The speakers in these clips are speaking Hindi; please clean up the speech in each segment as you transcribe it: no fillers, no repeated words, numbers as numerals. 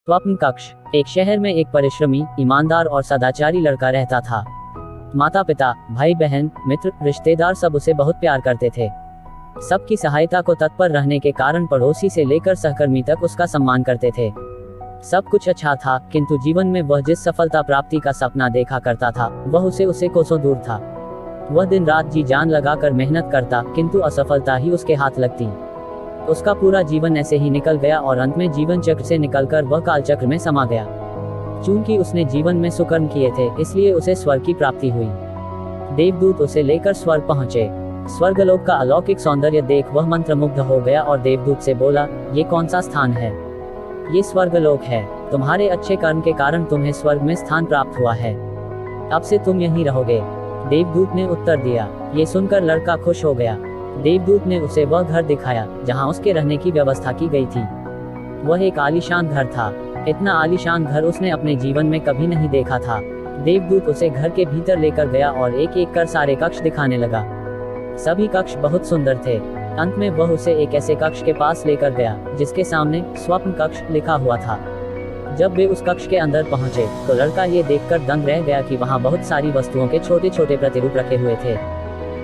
स्वप्न कक्ष। एक शहर में एक परिश्रमी, ईमानदार और सदाचारी लड़का रहता था। माता पिता, भाई बहन, मित्र, रिश्तेदार सब उसे बहुत प्यार करते थे। सबकी सहायता को तत्पर रहने के कारण पड़ोसी से लेकर सहकर्मी तक उसका सम्मान करते थे। सब कुछ अच्छा था, किंतु जीवन में वह जिस सफलता प्राप्ति का सपना देखा करता था, वह उसे कोसों दूर था। वह दिन रात जी जान लगाकर मेहनत करता, किंतु असफलता ही उसके हाथ लगती। उसका पूरा जीवन ऐसे ही निकल गया और अंत में जीवन चक्र से निकलकर वह काल चक्र में समा गया। चूंकि उसने जीवन में सुकर्म किए थे, इसलिए उसे स्वर्ग की प्राप्ति हुई। देवदूत उसे लेकर स्वर्ग पहुंचे। स्वर्गलोक का अलौकिक सौंदर्य देख वह मंत्रमुग्ध हो गया और देवदूत से बोला, ये कौन सा स्थान है? ये स्वर्गलोक है। तुम्हारे अच्छे कर्म के कारण तुम्हें स्वर्ग में स्थान प्राप्त हुआ है। अब से तुम यहीं रहोगे। देवदूत ने उत्तर दिया। ये सुनकर लड़का खुश हो गया। देवदूत ने उसे वह घर दिखाया जहां उसके रहने की व्यवस्था की गई थी। वह एक आलीशान घर था। इतना आलीशान घर उसने अपने जीवन में कभी नहीं देखा था। देवदूत उसे घर के भीतर लेकर गया और एक एक कर सारे कक्ष दिखाने लगा। सभी कक्ष बहुत सुंदर थे। अंत में वह उसे एक ऐसे कक्ष के पास लेकर गया जिसके सामने स्वप्न कक्ष लिखा हुआ था। जब वे उस कक्ष के अंदर पहुंचे तो लड़का ये देखकर दंग रह गया कि वहां बहुत सारी वस्तुओं के छोटे छोटे प्रतिरूप रखे हुए थे।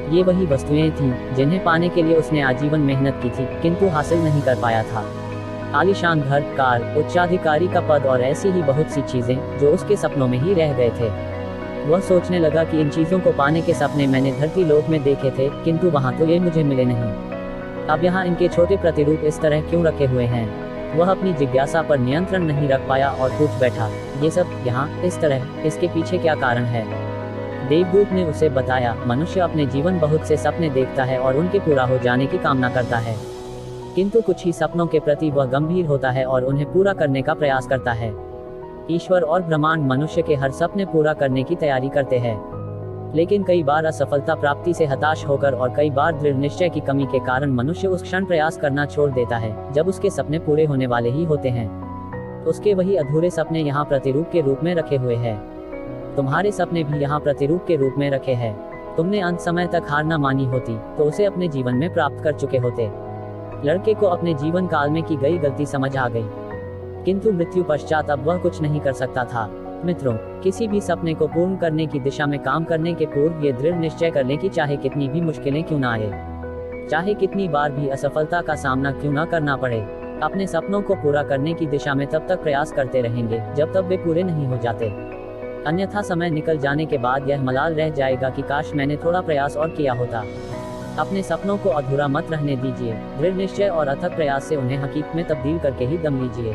ये वही वस्तुएं थीं जिन्हें पाने के लिए उसने आजीवन मेहनत की थी, किंतु हासिल नहीं कर पाया था। आलीशान घर, कार, उच्चाधिकारी का पद और ऐसी ही बहुत सी चीजें जो उसके सपनों में ही रह गए थे। वह सोचने लगा कि इन चीजों को पाने के सपने मैंने धरती लोक में देखे थे, किंतु वहां तो ये मुझे मिले नहीं। अब यहाँ इनके छोटे प्रतिरूप इस तरह क्यों रखे हुए हैं? वह अपनी जिज्ञासा पर नियंत्रण नहीं रख पाया और पूछ बैठा, ये सब यहाँ इस तरह, इसके पीछे क्या कारण है? देवदूत ने उसे बताया, मनुष्य अपने जीवन बहुत से सपने देखता है और उनके पूरा हो जाने की कामना करता है, किंतु कुछ ही सपनों के प्रति वह गंभीर होता है और उन्हें पूरा करने का प्रयास करता है। ईश्वर और ब्रह्मांड मनुष्य के हर सपने पूरा करने की तैयारी करते हैं, लेकिन कई बार असफलता प्राप्ति से हताश होकर और कई बार दृढ़ निश्चय की कमी के कारण मनुष्य उस क्षण प्रयास करना छोड़ देता है जब उसके सपने पूरे होने वाले ही होते हैं। उसके वही अधूरे सपने यहाँ प्रतिरूप के रूप में रखे हुए हैं। तुम्हारे सपने भी यहाँ प्रतिरूप के रूप में रखे हैं। तुमने अंत समय तक हार न मानी होती तो उसे अपने जीवन में प्राप्त कर चुके होते। लड़के को अपने जीवन काल में की गई गलती समझ आ गई, किंतु मृत्यु पश्चात अब वह कुछ नहीं कर सकता था। मित्रों, किसी भी सपने को पूर्ण करने की दिशा में काम करने के पूर्व ये दृढ़ निश्चय कर लें कि चाहे कितनी भी मुश्किलें क्यों न आए, चाहे कितनी बार भी असफलता का सामना क्यों न करना पड़े, अपने सपनों को पूरा करने की दिशा में तब तक प्रयास करते रहेंगे जब तक वे पूरे नहीं हो जाते। अन्यथा समय निकल जाने के बाद यह मलाल रह जाएगा कि काश मैंने थोड़ा प्रयास और किया होता। अपने सपनों को अधूरा मत रहने दीजिए। दृढ़ निश्चय और अथक प्रयास से उन्हें हकीकत में तब्दील करके ही दम लीजिए।